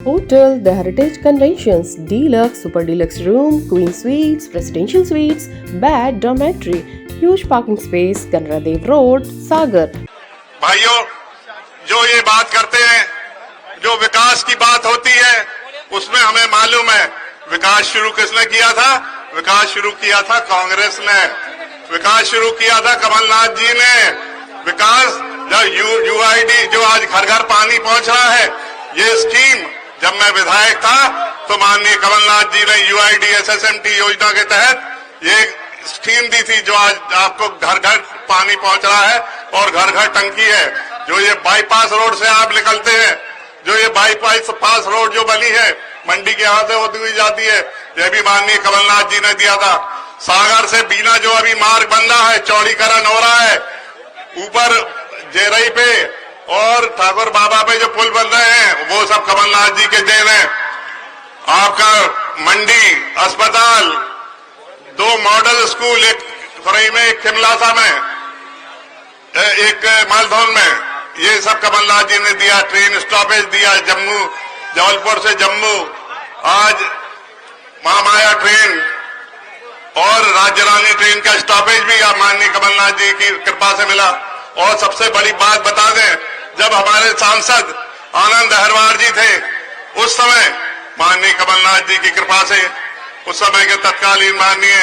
Hotel, The Heritage Conventions, Deluxe, Super Deluxe Room, Queen Suites, Presidential Suites, Bed, Dormitory, Huge Parking Space, Ganradev Road, Sagar. भाइयों, जो ये बात करते हैं, जो विकास की बात होती है, उसमें हमें मालूम है विकास शुरू किसने किया था। विकास शुरू किया था कांग्रेस ने, विकास शुरू किया था कमलनाथ जी ने। विकास जब यूआईडी जो आज घर घर पानी पहुंच रहा है, ये स्कीम जब मैं विधायक था तो माननीय कमलनाथ जी ने यूआईडी एसएसएमटी योजना के तहत ये स्कीम दी थी, जो आज आपको घर घर पानी पहुंच रहा है और घर घर टंकी है। जो ये बाईपास रोड से आप निकलते हैं, जो ये बाईपास रोड जो बनी है मंडी के यहां से होती हुई जाती है, यह भी माननीय कमलनाथ जी ने दिया था। सागर से बीना जो अभी मार्ग बन रहा है, चौड़ीकरण हो रहा है, ऊपर जेरई पे और ठाकुर बाबा पे जो पुल बन रहे हैं, वो सब कमलनाथ जी के देन है। आपका मंडी अस्पताल, 2 मॉडल स्कूल, एक खुरई में, एक खिमलासा में, एक मालधौन में, ये सब कमलनाथ जी ने दिया। ट्रेन स्टॉपेज दिया, जम्मू, जबलपुर से जम्मू, आज महामाया ट्रेन और राज्य रानी ट्रेन का स्टॉपेज भी माननीय कमलनाथ जी की कृपा से मिला। और सबसे बड़ी बात बता दें, जब हमारे सांसद आनंद अहरवार जी थे, उस समय माननीय कमलनाथ जी की कृपा से, उस समय के तत्कालीन माननीय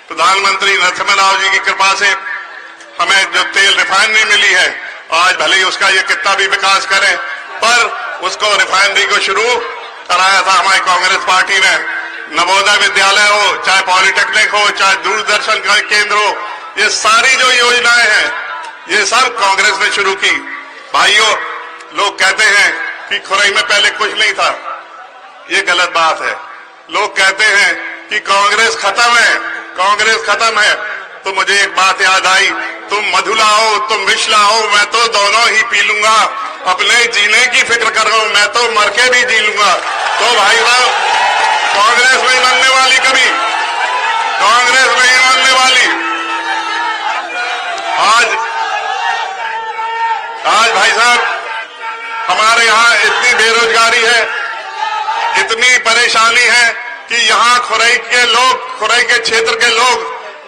प्रधानमंत्री नरसिम्हा राव जी की कृपा से हमें जो तेल रिफाइनरी मिली है, आज भले ही उसका ये कितना भी विकास करे, पर उसको रिफाइनरी को शुरू कराया था हमारी कांग्रेस पार्टी ने। नवोदय विद्यालय हो, चाहे पॉलिटेक्निक हो, चाहे दूरदर्शन का केंद्र हो, ये सारी जो योजनाएं हैं, ये सब कांग्रेस ने शुरू की। भाइयों, लोग कहते हैं कि खुरई में पहले कुछ नहीं था, ये गलत बात है। लोग कहते हैं कि कांग्रेस खत्म है, कांग्रेस खत्म है, तो मुझे एक बात याद आई, तुम मधु लाओ, तुम विष लाओ, मैं तो दोनों ही पी लूंगा। अपने जीने की फिक्र कर रहा हूं, मैं तो मर के भी जी लूंगा। तो भाई साहब, कांग्रेस नहीं बनने वाली कभी, कांग्रेस नहीं बनने वाली। आज भाई साहब, हमारे यहाँ इतनी बेरोजगारी है, इतनी परेशानी है कि यहाँ खुरई के लोग, खुरई के क्षेत्र के लोग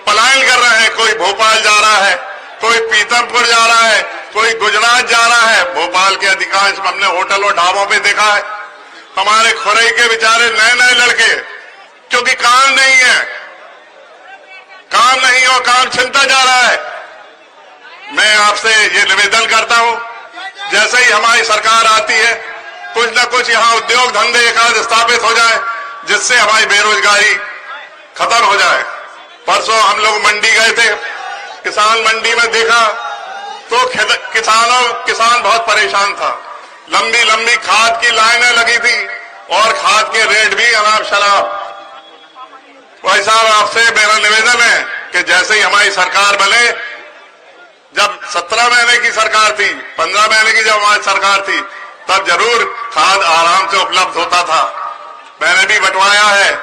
पलायन कर रहे हैं। कोई भोपाल जा रहा है, कोई पीतमपुर जा रहा है, कोई गुजरात जा रहा है। भोपाल के अधिकांश हमने होटल और ढाबों पे देखा है। हमारे खुरई के बेचारे नए नए लड़के, क्योंकि काम नहीं है, काम नहीं और काम छिनता जा रहा है। मैं आपसे ये निवेदन करता हूं, जैसे ही हमारी सरकार आती है, कुछ न कुछ यहाँ उद्योग धंधे एकाध स्थापित हो जाए, जिससे हमारी बेरोजगारी खत्म हो जाए। परसों हम लोग मंडी गए थे, किसान मंडी में देखा तो किसान बहुत परेशान था। लंबी लंबी खाद की लाइनें लगी थी और खाद के रेट भी अनाप शनाप। भाई साहब, आपसे मेरा निवेदन है कि जैसे ही हमारी सरकार बने, जब 17 महीने की सरकार थी, 15 महीने की जब हमारी सरकार थी, तब जरूर खाद आराम से उपलब्ध होता था। मैंने भी बंटवाया है,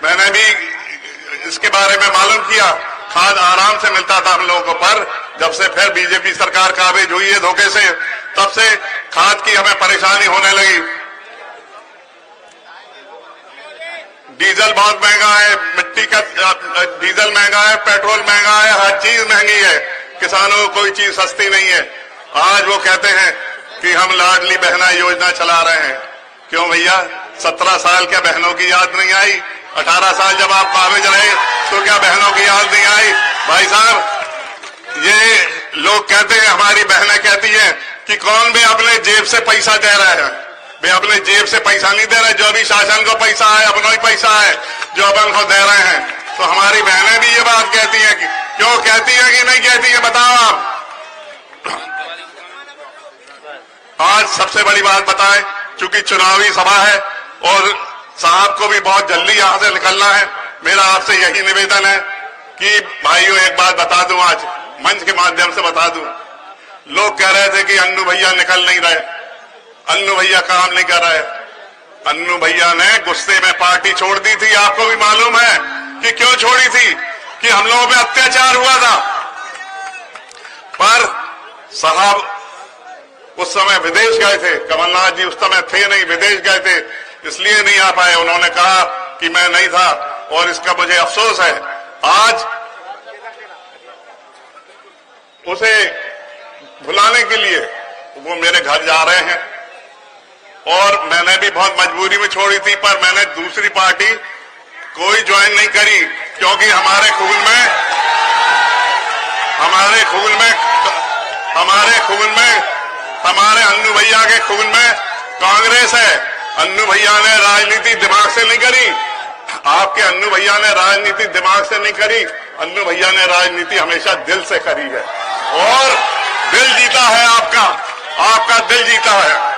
मैंने भी इसके बारे में मालूम किया, खाद आराम से मिलता था हम लोगों को। पर जब से फिर बीजेपी सरकार काबिज हुई है धोखे से, तब से खाद की हमें परेशानी होने लगी। डीजल बहुत महंगा है, मिट्टी का डीजल महंगा है, पेट्रोल महंगा है, हर चीज महंगी है। किसानों को कोई चीज सस्ती नहीं है। आज वो कहते हैं कि हम लाडली बहना योजना चला रहे हैं। क्यों भैया, 17 साल क्या बहनों की याद नहीं आई? 18 साल जब आप काबिज रहे तो क्या बहनों की याद नहीं आई? भाई साहब, ये लोग कहते हैं, हमारी बहनें कहती हैं कि कौन भी अपने जेब से पैसा दे रहा है। वे अपने जेब से पैसा नहीं दे रहे, जो भी शासन को पैसा है, अपना ही पैसा है जो अपन को दे रहे हैं। तो हमारी बहनें भी ये बात कहती हैं कि क्यों कहती है कि नहीं कहती है, बताओ आप। आज सबसे बड़ी बात बताएं, क्योंकि चुनावी सभा है और साहब को भी बहुत जल्दी यहां से निकलना है। मेरा आपसे यही निवेदन है कि भाइयों, एक बात बता दूं, आज मंच के माध्यम से बता दूं। लोग कह रहे थे कि अन्नू भैया निकल नहीं रहे, अन्नू भैया काम नहीं कर रहे। अन्नू भैया ने गुस्से में पार्टी छोड़ दी थी। आपको भी मालूम है कि क्यों छोड़ी थी? कि हम लोगों पे अत्याचार हुआ था। पर साहब उस समय विदेश गए थे, कमलनाथ जी उस समय थे नहीं, विदेश गए थे, इसलिए नहीं आ पाए। उन्होंने कहा कि मैं नहीं था और इसका मुझे अफसोस है। आज उसे बुलाने के लिए वो मेरे घर जा रहे हैं और मैंने भी बहुत मजबूरी में छोड़ी थी, पर मैंने दूसरी पार्टी कोई ज्वाइन नहीं करी, क्योंकि हमारे खून में हमारे अन्नू भैया के खून में कांग्रेस है। अन्नू भैया ने राजनीति दिमाग से नहीं करी, आपके अन्नू भैया ने राजनीति दिमाग से नहीं करी, अन्नू भैया ने राजनीति हमेशा दिल से करी है और दिल जीता है आपका दिल जीता है।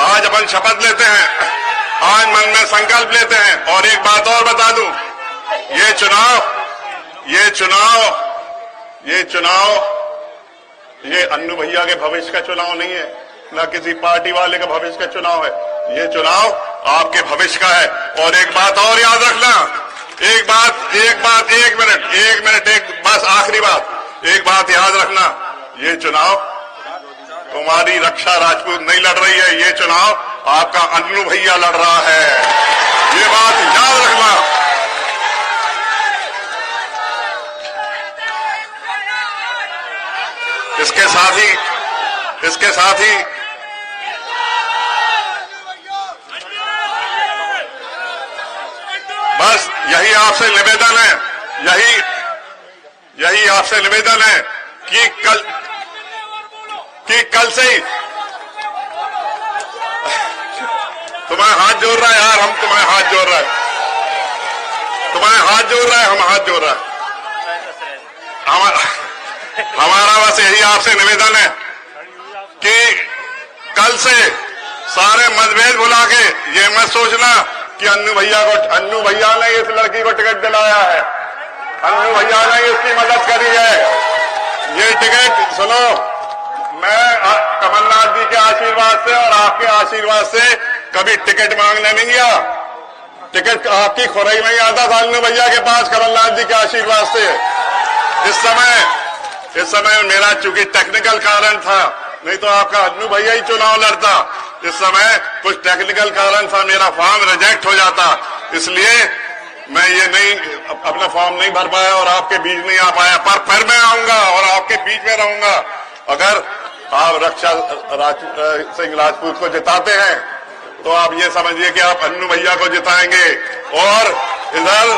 आज अपन शपथ लेते हैं, आज मन में संकल्प लेते हैं। और एक बात और बता दूं, ये चुनाव ये अन्नू भैया के भविष्य का चुनाव नहीं है, न किसी पार्टी वाले का भविष्य का चुनाव है, ये चुनाव आपके भविष्य का है। और एक बात और याद रखना, एक मिनट बस आखिरी बात, एक बात याद रखना, ये चुनाव तुम्हारी रक्षा राजपूत नहीं लड़ रही है, ये चुनाव आपका अन्नू भैया लड़ रहा है, ये बात याद रखना। इसके साथ ही बस यही आपसे निवेदन है, यही आपसे निवेदन है कि कल से ही तुम्हें हाथ जोड़ रहा है यार, हम तुम्हें हाथ जोड़ रहा है, हम हाथ जोड़ रहा है। हमारा बस यही आपसे निवेदन है कि कल से सारे मतभेद भुला के ये मत सोचना कि अन्नू भैया ने इस लड़की को टिकट दिलाया है, अन्नू भैया ने इसकी मदद करी है। ये टिकट सुनो, मैं कमलनाथ जी के आशीर्वाद से और आपके आशीर्वाद से कभी टिकट मांगने नहीं गया, टिकट आपकी खुराई में ही आता था अन्नू भैया के पास, कमलनाथ जी के आशीर्वाद से। इस समय मेरा चूंकि टेक्निकल कारण था, नहीं तो आपका अन्नू भैया ही चुनाव लड़ता। इस समय कुछ टेक्निकल कारण था, मेरा फॉर्म रिजेक्ट हो जाता, इसलिए मैं ये नहीं अपना फॉर्म नहीं भर पाया और आपके बीच नहीं आ पाया। पर फिर मैं आऊंगा और आपके बीच में रहूंगा। अगर आप रक्षा सिंह राजपूत को जिताते हैं तो आप ये समझिए कि आप अन्नू भैया को जिताएंगे और इधर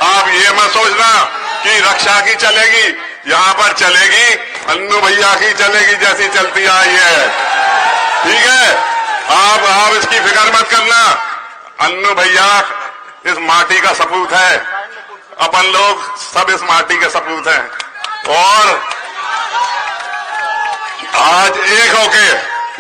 आप ये मत सोचना कि रक्षा की चलेगी, यहाँ पर चलेगी अन्नू भैया की चलेगी, जैसी चलती आई है, ठीक है। आप इसकी फिक्र मत करना, अन्नू भैया इस माटी का सपूत है, अपन लोग सब इस माटी के सपूत हैं और आज एक होके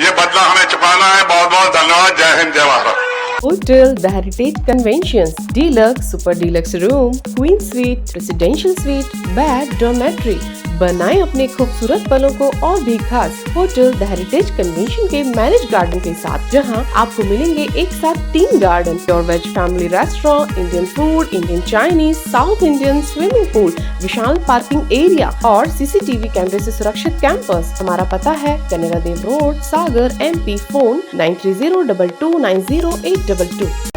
ये बदला हमें चुकाना है। बहुत बहुत धन्यवाद। जय हिंद, जय Bharat. Hotel The Heritage Conventions, Deluxe, Super Deluxe Room, Queen Suite, Presidential Suite, Bed, Dormitory। बनाएं अपने खूबसूरत पलों को और भी खास होटल द हेरिटेज कन्वेंशन के मैरिज गार्डन के साथ, जहां आपको मिलेंगे एक साथ 3 garden, pure veg family restaurant, Indian food, Indian Chinese, South Indian, swimming pool, विशाल पार्किंग एरिया और सीसीटीवी कैमरे से सुरक्षित कैंपस। हमारा पता है Kanera Dev road, Sagar, MP। Phone 9302290822।